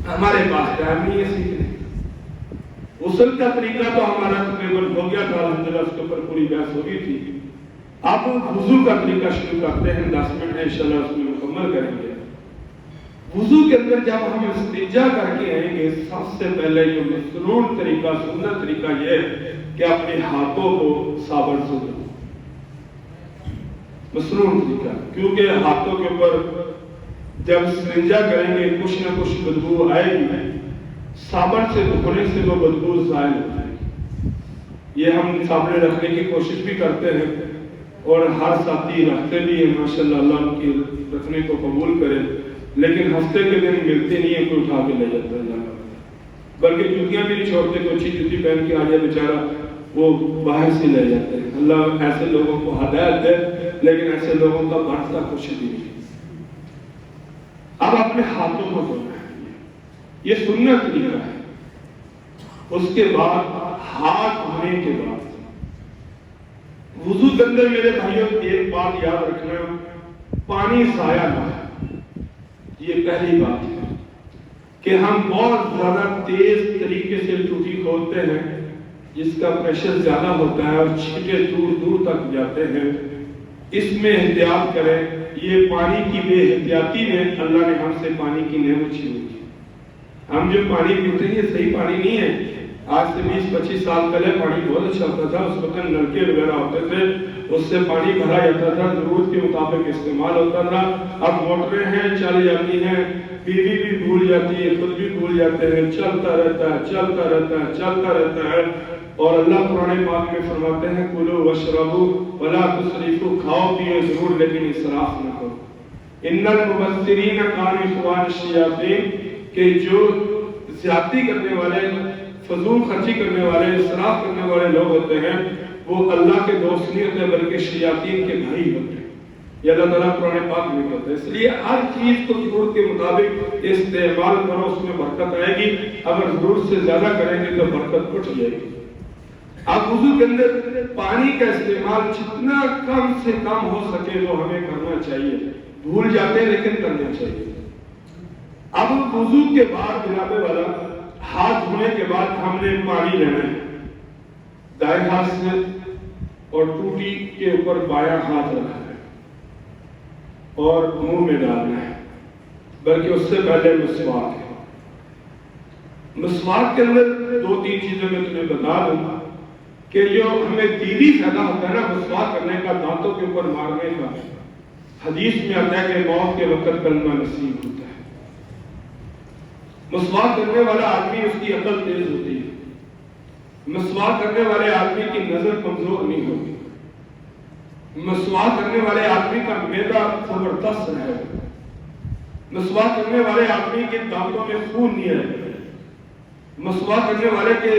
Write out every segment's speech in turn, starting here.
ہمارے پاس ٹائم نہیں ہے سیکھنے۔ غسل کا طریقہ تو ہمارا تقریباً ہو گیا تھا، الحمدللہ اس کے اوپر پوری بحث ہو گئی تھی۔ اب وضو کا طریقہ شروع کرتے ہیں، 10 منٹ میں انشاءاللہ اس میں مکمل کریں گے۔ وضو کے اندر جب ہم استنجا کر کے آئیں گے، سب سے پہلے جو مسنون طریقہ، سنت طریقہ یہ ہے کہ اپنے ہاتھوں کو صابن سے دھو۔ مسنون طریقہ، کیونکہ ہاتھوں کے اوپر جب استنجا کریں گے کچھ نہ کچھ بدبو آئے گی، صابن سے دھونے سے وہ بدبو ظاہر ہو جائے گی۔ یہ ہم سامنے رکھنے کی کوشش بھی کرتے ہیں اور ہر ساتھی رکھتے بھی ہیں، ماشاءاللہ اللہ ان کی رکھنے کو قبول کرے، لیکن ہفتے کے دن ملتے نہیں ہیں، کوئی اٹھا کے لے جاتا ہے، بلکہ جوتیاں بھی نہیں چھوڑتے، کوئی اچھی جوتی پہن کے آ جائے بیچارہ وہ باہر سے لے جاتے ہیں۔ اللہ ایسے لوگوں کو ہدایت دے، لیکن ایسے لوگوں کا بڑھتا کچھ بھی نہیں۔ اب اپنے ہاتھوں کو دھونا ہے، یہ سنت طریقہ ہے۔ اس کے بعد ہاتھ دھونے کے بعد وضو کے اندر میرے بھائیوں ایک بات یاد رکھنا، پانی ضائع نہ ہو۔ یہ پہلی بات ہے کہ ہم بہت زیادہ تیز طریقے سے ٹوٹی کھولتے ہیں جس کا پریشر زیادہ ہوتا ہے اور چھینٹے دور دور تک جاتے ہیں۔ اس میں احتیاط کریں، یہ پانی کی بے احتیاطی میں اللہ نے ہم سے پانی کی نعمت چھین لی۔ ہم جو پانی پیتے ہیں یہ صحیح پانی نہیں ہے۔ آج سے 20-25 سال پہلے پانی بہت اچھا ہوتا تھا، اس وقت نلکے وغیرہ ہوتے تھے، اس سے پانی بھرا جاتا تھا، ضرورت کے مطابق استعمال ہوتا تھا۔ اب موٹریں ہیں، چل جاتی ہیں، بیوی بھی بھول جاتی ہے، خود بھی بھول جاتے ہیں، چلتا رہتا ہے، چلتا رہتا ہے، چلتا رہتا ہے۔ اور اللہ قرآن پاک میں فرماتے ہیں کلوا واشربوا ولا تسرفوا، کھاؤ پیو ضرور لیکن اسراف نہ کرو۔ ان المبذرین کانوا اخوان الشیاطین، کہ جو زیادتی کرنے والے، فضول خرچی کرنے والے، اسراف کرنے والے لوگ ہوتے ہیں وہ اللہ کے دوست نہیں ہوتے بلکہ شیاطین کے بھائی ہوتے ہیں۔ یہ اللہ تعالیٰ قرآن پاک میں کہتا ہے۔ اس لیے ہر چیز کو ضرورت کے مطابق استعمال کرو، اس میں برکت آئے گی۔ اگر ضرورت سے زیادہ کریں گے تو برکت اٹھ جائے گی۔ اب وضو کے اندر پانی کا استعمال جتنا کم سے کم ہو سکے وہ ہمیں کرنا چاہیے۔ بھول جاتے ہیں لیکن کرنا چاہیے۔ اب وضو کے بعد جناب والا ہاتھ دھونے کے بعد ہم نے پانی لینا ہے دائیں ہاتھ سے اور ٹوٹی کے اوپر بایاں ہاتھ رکھنا ہے اور منہ میں ڈالنا ہے، بلکہ اس سے پہلے مسواک ہے۔ مسواک کے اندر 2-3 چیزیں میں تمہیں بتا دوں کہ جو ہمیں دینی فائدہ ہوتا ہے نا مسواک کرنے کا، دانتوں کے اوپر مارنے کا، حدیث میں آتا ہے کہ موت کے وقت کلمہ نصیب ہوتا ہے۔ مسواک کرنے والا آدمی اس کی عقل تیز ہوتی ہے، مسواک کرنے والے آدمی کی نظر کمزور نہیں ہوتی، مسواک کرنے والے آدمی کا معدہ زبردست رہے گا، مسواک کرنے والے آدمی کے دانتوں میں خون نہیں رہے گا، مسواک کرنے والے کے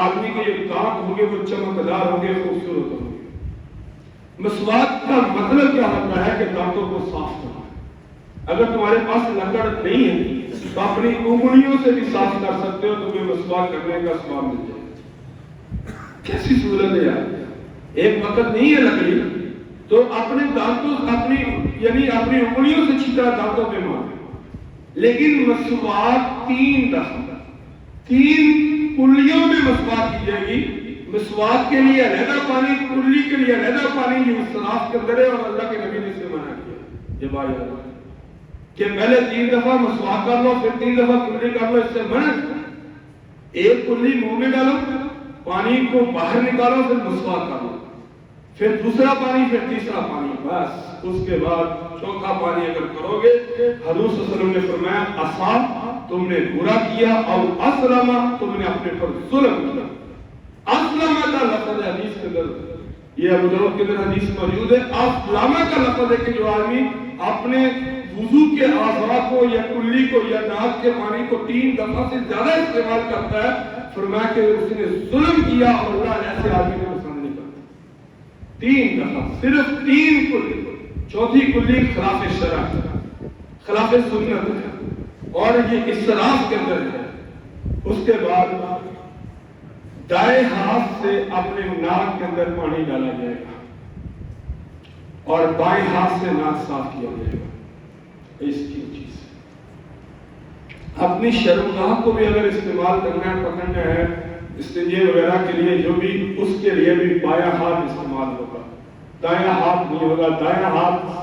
آدمی کے جو دانت ہوں گے وہ چمکدار ہوں گے، خوبصورت ہوں گے۔ مسواک کا مطلب کیا ہوتا ہے کہ دانتوں کو صاف کرنا۔ اگر تمہارے پاس لکڑ نہیں ہے تو اپنی انگلیوں سے بھی صاف کر سکتے ہو، تمہیں مسواک کرنے کا ثواب مل جائے گا۔ کیسی صورت ہے یار، ایک وقت نہیں ہے لکڑی تو اپنے دانتوں یعنی اپنی انگلیوں سے چھیٹا دانتوں پہ مار، لیکن مسواک 3 دفعہ 3 کلیوں میں مسواک کی جائے گی۔ مسواک کے لیے علیحدہ پانی، کلی کے لیے علیحدہ پانی، یہ اسراف کے اندر ہے اور اللہ کے نبی نے اسے منع کیا۔ یہ بات یاد رکھیں کہ پہلے 3 دفعہ مسواک کر لو، پھر 3 دفعہ کلی کر لو، اس سے منع کیا۔ ایک کلی منہ میں ڈالو، پانی کو باہر نکالو، پھر مسواک کر لو، پھر دوسرا پانی، پھر تیسرا پانی، بس اس کے بعد چوتھا پانی اگر کرو گے، حضور صلی اللہ علیہ وسلم نے فرمایا اصاب تم نے برا کیا اور اسلم تم نے اپنے پر ظلم کیا۔ اسلم کا لفظ حدیث کے اندر، یہ ابو داؤد کے اندر حدیث موجود ہے، اسلم کا لفظ ہے کہ جو آدمی اپنے وضو کے اعضاء کو یا کلی کو یا ناک کے پانی کو 3 دفعہ سے زیادہ استعمال کرتا ہے، فرمایا کہ اس نے ظلم کیا اور اللہ ایسے آدمی کو پسند نہیں کرتا۔ 3 دفعہ، صرف 3 کلی، چوتھی کلی خلاف شرع، خلاف سنت ہے اور یہ اسراف کے اندر ہے۔ اس کے بعد دائیں ہاتھ سے اپنے ناک کے اندر پانی ڈالا جائے گا اور بائیں ہاتھ سے ناک صاف کیا جائے گا۔ اس کی چیز اپنی شرمگاہ کو بھی اگر استعمال کرنا ہے، پکڑنا ہے استنجے وغیرہ کے لیے، جو بھی اس کے لیے بھی بایاں ہاتھ استعمال ہوگا، دایاں ہاتھ نہیں ہوگا۔ دایاں ہاتھ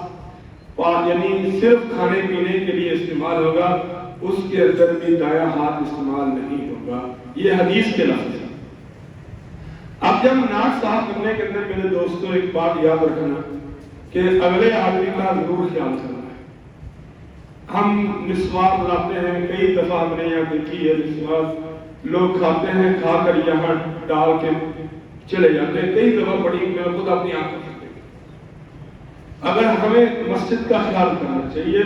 یعنی صرف کھانے پینے کے لیے استعمال ہوگا، اس کے اندر بھی دایاں ہاتھ استعمال نہیں ہوگا۔ یہ حدیث کے لفظ ہے۔ اب جب ناک صاف کرنے کے اندر میرے دوستوں ایک بات یاد رکھنا کہ اگلے آدمی کا ضرور خیال کرنا ہے۔ ہم مسواک لاتے ہیں، کئی دفعہ ہم نے یہاں دیکھی ہے مسواک لوگ کھاتے ہیں، کھا کر یہاں ڈال کے چلے جاتے ہیں، کئی دفعہ بڑی میں خود اپنی آنکھوں سے دیکھا۔ اگر ہمیں مسجد کا خیال کرنا چاہیے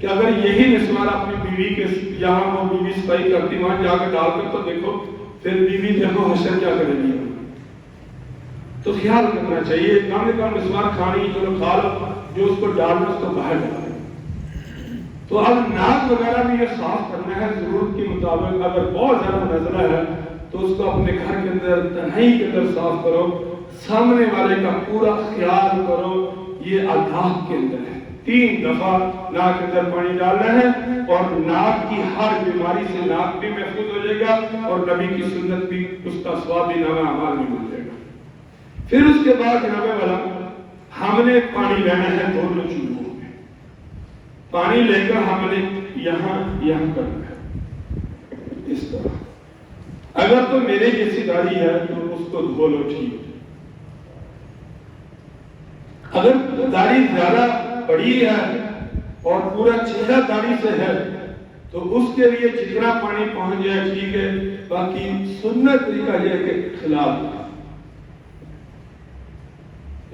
کہ اگر یہی مسواک اپنی بیوی کے یہاں وہ بیوی صفائی کرتی وہاں جا کے ڈال کر، تو دیکھو پھر بیوی دیکھو حشر کیا کرے گی۔ تو خیال کرنا چاہیے، کم سے کم مسواک کھانی چلو کھا لو، جو اس کو ڈالنا اس کو باہر ڈالنا۔ تو اب ناک وغیرہ بھی یہ صاف کرنا ہے ضرورت کے مطابق۔ اگر بہت زیادہ نزلہ ہے تو اس کو اپنے گھر کے اندر تنہائی کے اندر صاف کرو، سامنے والے کا پورا خیال کرو۔ یہ آداب کے اندر ہے، 3 دفعہ ناک کے اندر پانی ڈالنا ہے، اور ناک کی ہر بیماری سے ناک بھی محفوظ ہو جائے گا، اور نبی کی سنت بھی، اس کا ثواب بھی نامہ اعمال میں مل جائے گا۔ پھر اس کے بعد جناب والا ہم نے پانی لینا ہے دونوں چولہوں میں، پانی لے کر ہم نے یہاں کرنا ہے اس طرح۔ اگر تو میرے جیسی داڑھی ہے تو اس کو دھو لو، ٹھیک۔ اگر داڑھی زیادہ بڑی ہے اور پورا چہرہ داڑھی سے ہے تو اس کے لیے جتنا پانی پہنچ جائے ٹھیک ہے، باقی سنت طریقہ یہ ہے کہ خلال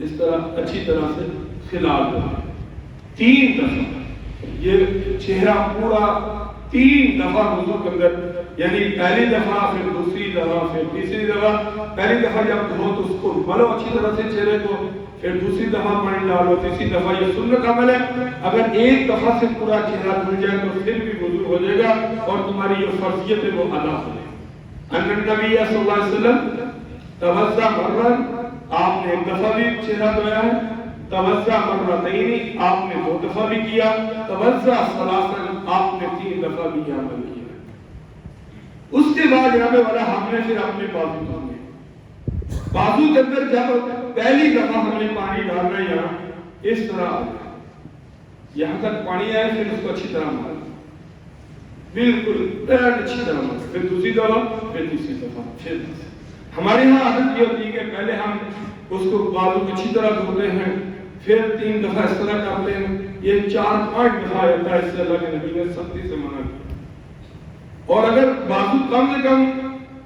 اس طرح اچھی طرح سے خلال کریں 3 دفعہ۔ یہ چہرہ پورا 3 دفعہ وضو کے اندر، یعنی پہلی دفعہ، پھر دوسری دفعہ، پھر تیسری دفعہ۔ پہلی دفعہ جب دھو تو اس کو ملو اچھی طرح سے چہرے کو، پھر دوسری دفعہ پانی ڈالو، تیسری دفعہ۔ یہ سنت عمل ہے۔ اگر ایک دفعہ سے پورا چہرہ دھل جائے تو پھر بھی وضو ہو جائے گا، اور تمہاری جو فرضیت ہے وہ ادا ہو جائے گی۔ ان النبی صلی اللہ علیہ وسلم توضا مرن، آپ نے 1 دفعہ بھی چہرہ دھویا ہے، توضا مرتین، آپ نے 2 دفعہ بھی کیا، توضا ثلاثن، آپ نے 3 دفعہ بھی یہ عمل کیا۔ اس کے بعد جناب والا ہم نے پھر اپنے بازو دھونے، بازو کے اندر جب پہلی دفعہ ہم نے پانی ڈالنا ہے یہاں اس طرح یہاں تک پانی آئے، پھر اس کو اچھی طرح مارنا، بالکل اچھی طرح مارنا، پھر دوسری دفعہ، پھر تیسری دفعہ، پھر ہمارے یہاں عادت یہ ہوتی ہے کہ پہلے ہم اس کو بازو کو اچھی طرح دھوتے ہیں، پھر 3 دفعہ اس طرح کرتے ہیں۔ یہ 4-5 دفعہ ہوتا ہے، اس سے اللہ کے نبی نے سختی سے منع کیا۔ اور اگر بازو کم سے کم،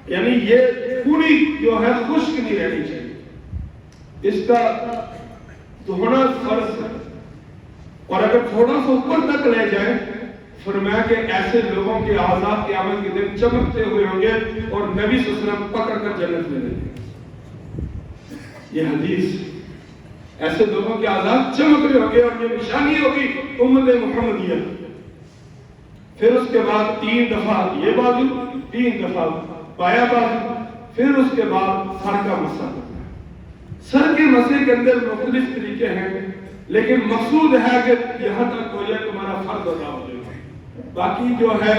یعنی یہ پوری جو ہے خشک نہیں رہنی چاہیے، اس کا دھونا فرض ہے۔ اور اگر تھوڑا سا اوپر تک لے جائیں، فرمایا کہ ایسے لوگوں کے اعضاء قیامت کے دن چمکتے ہوئے ہوں گے، اور نبی صلی اللہ علیہ وسلم پکڑ کر جنت میں لے جائیں گے۔ یہ حدیث، ایسے لوگوں کے اعضاء چمک رہے ہوں گے، اور یہ نشانی ہوگی امت محمدیہ۔ پھر اس کے بعد 3 دفعہ یہ بازو، 3 دفعہ بایاں بازو، پھر اس کے بعد سر کا مسح کرنا ہے۔ سر کے مسح کے اندر مختلف طریقے ہیں، لیکن مقصود ہے کہ یہاں تک ہو جائے تمہارا فرض ادا ہو جائے۔ باقی جو ہے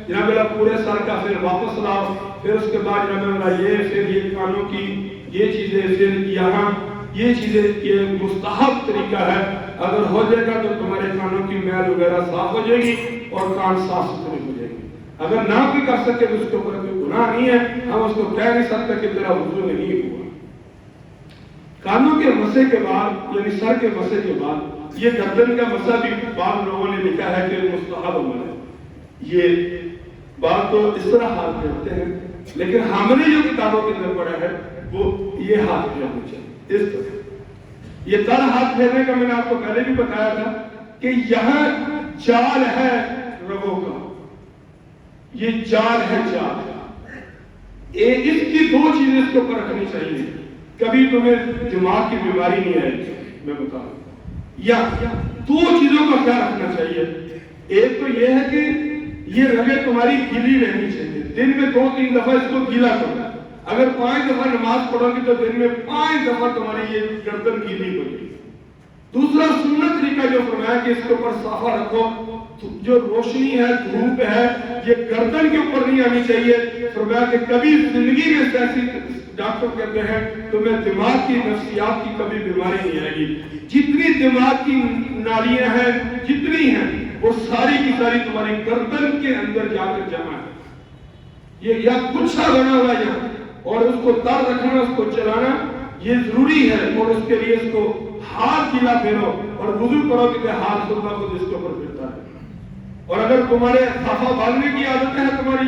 جناب اللہ پورے سر کا پھر واپس لاؤ، پھر اس کے بعد جناب اللہ یہ، پھر یہ کانوں کی یہ چیزیں، پھر یہاں یہ چیزیں، یہ مستحب طریقہ ہے۔ اگر ہو جائے گا تو تمہارے کانوں کی میل وغیرہ صاف ہو جائے گی اور کان صاف ستھرے ہو جائیں گے۔ اگر نہ بھی کر سکے تو اس کے اوپر کوئی گناہ نہیں ہے، ہم اس کو کہہ نہیں سکتے کہ تیرا وضو نہیں ہوا۔ کانوں کے مسح کے بعد، یعنی سر کے مسح کے بعد، یہ گردن کا مسح بھی بعض لوگوں نے لکھا ہے کہ مستحب عمل ہے۔ یہ بات تو اس طرح ہاتھ پھیرتے ہیں، لیکن ہم نے جو کتابوں کے اندر پڑھا ہے وہ یہ ہاتھ پھیرنا چاہیے اس طرح۔ یہ تر ہاتھ پھیرنے کا میں نے آپ کو پہلے بھی بتایا تھا کہ یہاں جال ہے رگوں کا، یہ جال ہے جال، اس کی 2 چیزیں اس کے اوپر رکھنی چاہیے، کبھی تمہیں دماغ کی بیماری نہیں آئے گی، میں بتاؤں۔ یا 2 چیزوں کا خیال رکھنا چاہیے۔ ایک تو یہ ہے کہ یہ رگیں تمہاری گیلی رہنی چاہیے، دن میں 2-3 دفعہ اس کو گیلا کرو۔ اگر 5 دفعہ نماز پڑھو گی تو دن میں 5 دفعہ تمہاری یہ گردن گیلی ہوگی۔ دوسرا سنت طریقہ جو فرمایا کہ اس کے اوپر صافہ رکھو، جو روشنی ہے، دھوپ ہے، یہ گردن کے اوپر نہیں آنی چاہیے۔ فرمایا کہ کبھی زندگی میں ایسی ڈاکٹر کہتے ہیں تمہیں دماغ کی، نفسیات کی کبھی بیماری نہیں آئے گی۔ جتنی دماغ کی نالیاں ہیں، جتنی ہیں، وہ ساری کی ساری تمہاری گردن کے اندر جا کر جمع ہے۔ یہ یا گچھا بنا ہوا ہے یہاں، اور اس کو تر رکھنا، اس کو چلانا یہ ضروری ہے، اور اس کے لیے اس کو ہاتھ گیلا پھیرو اور وضو کرو کہ ہاتھ خود بخود اس کے اوپر پھرتا ہے۔ اور اگر تمہارے صافہ باندھنے کی عادت ہے تمہاری،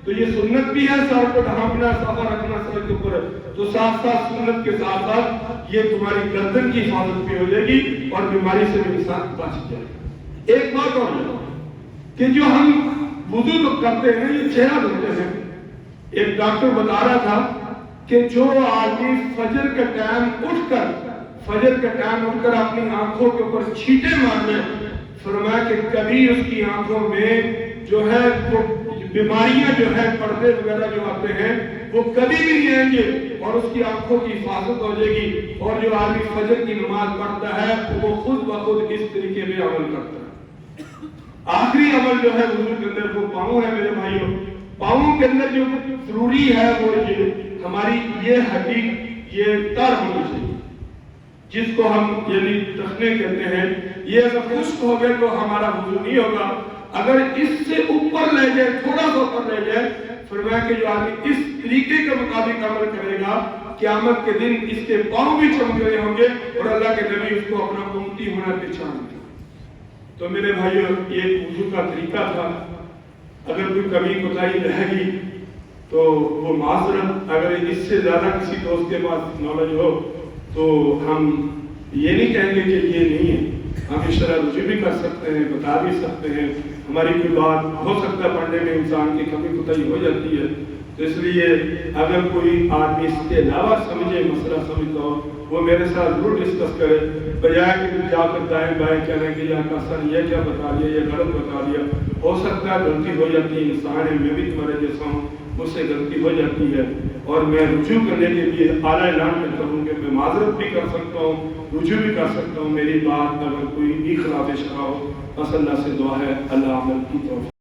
تو یہ سنت بھی ہے، سر کو ڈھانپنا، صافہ رکھنا سر کے اوپر، تو ساتھ ساتھ سنت کے ساتھ ساتھ یہ تمہاری گردن کی حفاظت بھی ہو جائے گی اور بیماری سے بھی انسان بچ جائے گا۔ ایک بات اور ہے کہ جو ہم وضو تو کرتے ہیں، یہ چہرہ دھوتے ہیں۔ ایک ڈاکٹر بتا رہا تھا کہ جو آدمی فجر کا ٹائم اٹھ کر اپنی آنکھوں کے اوپر چھینٹے مارنے، فرمایا کہ کبھی اس کی آنکھوں میں جو ہے وہ بیماریاں جو ہے، پردے وغیرہ جو آتے ہیں، وہ کبھی بھی نہیں آئیں گے، اور اس کی آنکھوں کی حفاظت ہو جائے گی۔ اور جو آدمی فجر کی نماز پڑھتا ہے وہ خود بخود اس طریقے میں عمل کرتا ہے۔ آخری عمل جو ہے وضو کے اندر وہ پاؤں ہے میرے بھائیوں۔ پاؤں کے اندر جو ضروری ہے وہ یہ ہماری یہ ہڈی، یہ تر ہونی چاہیے، جس کو ہم یعنی ٹخنے کہتے ہیں۔ یہ اگر خشک ہو گئے تو ہمارا وضو نہیں ہوگا۔ اگر اس سے اوپر لے جائے، تھوڑا سا اوپر لے جائے، فرمایا کہ جو آدمی اس طریقے کے مطابق عمل کرے گا، قیامت کے دن اس کے پاؤں بھی چمک رہے ہوں گے اور اللہ کے نبی اس کو اپنا امتی ہونا پہچان دے۔ تو میرے بھائیوں، یہ وضو کا طریقہ تھا۔ اگر کوئی کمی کوتاہی رہے گی تو وہ معذرت، اگر اس سے زیادہ کسی دوست کے پاس نالج ہو تو ہم یہ نہیں کہیں گے کہ یہ نہیں ہے، ہم اس طرح رجوع بھی کر سکتے ہیں، بتا بھی سکتے ہیں۔ ہماری کوئی بات ہو سکتا ہے پڑھنے میں انسان کی کمی کوتاہی ہو جاتی ہے، تو اس لیے اگر کوئی آدمی اس کے علاوہ سمجھے، مسئلہ سمجھتا ہو، وہ میرے ساتھ ضرور ڈسکس کرے، بجائے کہ جا کر دائیں بائیں کہنے کہ یا کسر یہ کیا بتا دیا، یہ غلط بتا دیا۔ ہو سکتا ہے غلطی ہو جاتی ہے، انسان ہے، میں بھی تمہارے جیسا ہوں، مجھ سے غلطی ہو جاتی ہے، اور میں رجوع کرنے کے لیے اعلیٰ اعلان کرتا ہوں کہ میں معذرت بھی کر سکتا ہوں، رجوع بھی کر سکتا ہوں۔ میری بات اگر کوئی بھی خلاف شرع ہو، بس اللہ سے دعا ہے اللہ عمل کی توفیق